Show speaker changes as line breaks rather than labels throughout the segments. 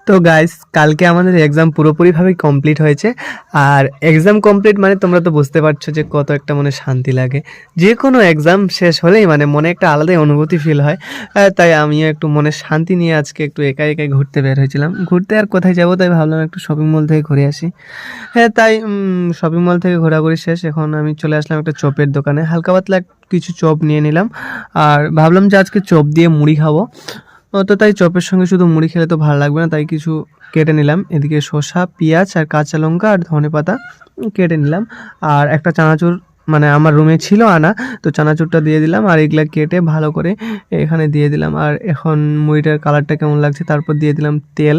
তো গাইস, কালকে আমাদের এক্সাম পুরোপুরিভাবে কমপ্লিট হয়েছে। আর এক্সাম কমপ্লিট মানে তোমরা তো বুঝতে পারছো যে কত একটা মনে শান্তি লাগে। যে কোনো এক্সাম শেষ হলেই মানে মনে একটা আলাদাই অনুভূতি ফিল হয়। তাই আমিও একটু মনে শান্তি নিয়ে আজকে একটু একাই একাই ঘুরতে বের হয়েছিলাম। ঘুরতে আর কোথায় যাবো, তাই ভাবলাম একটু শপিং মল থেকে ঘুরে আসি। হ্যাঁ, তাই শপিং মল থেকে ঘোরাঘুরি শেষ, এখন আমি চলে আসলাম একটা চপের দোকানে। হালকা পাতলা কিছু চপ নিয়ে নিলাম। আর ভাবলাম যে আজকে চপ দিয়ে মুড়ি খাবো। তো তাই চপের সঙ্গে শুধু মুড়ি খেলে তো ভালো লাগবে না, তাই কিছু কেটে নিলাম। এদিকে শসা, পেঁয়াজ আর কাঁচা লঙ্কা আর ধনেপাতা কেটে নিলাম। আর একটা চানাচুর মানে আমার রুমে ছিল আনা, তো চানাচুরটা দিয়ে দিলাম। আর এগুলা কেটে ভালো করে এখানে দিয়ে দিলাম। আর এখন মুড়িটার কালারটা কেমন লাগছে, তারপর দিয়ে দিলাম তেল।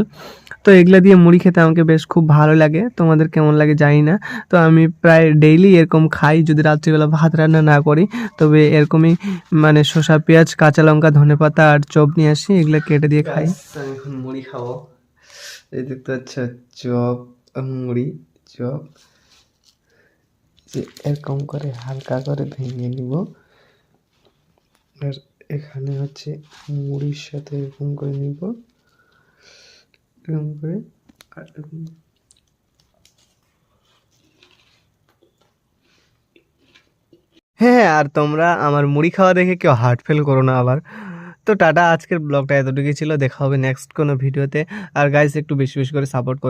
তো এগুলা দিয়ে মুড়ি খেতে আমাকে বেশ খুব ভালো লাগে, তোমাদের কেমন লাগে জানি না। তো আমি প্রায় ডেইলি এরকম খাই, যদি রাত্রিবেলা ভাত রান্না না করি। তবে এরকমই মানে শসা, পেঁয়াজ, কাঁচা লঙ্কা, ধনেপাতা আর চপ নিয়ে আসি, এগুলো কেটে দিয়ে খাই। আমি এখন মুড়ি খাবো। এই দেখতে পাচ্ছ, চপ, মুড়ি, চপ যে এরকম করে হালকা করে ভেঙে নিব। আর এখানে হচ্ছে মুড়ির সাথে এরকম করে নিব, এরকম করে। আর এরকম হ্যাঁ, আর তোমরা আমার মুড়ি খাওয়া দেখে কেউ হার্ট ফেল করো না আবার। তো টাটা, আজকের ব্লগটা এতটুকুই ছিল। দেখা হবে নেক্সট কোনো ভিডিওতে। আর গাইস, একটু বেশি বেশি করে সাপোর্ট করো।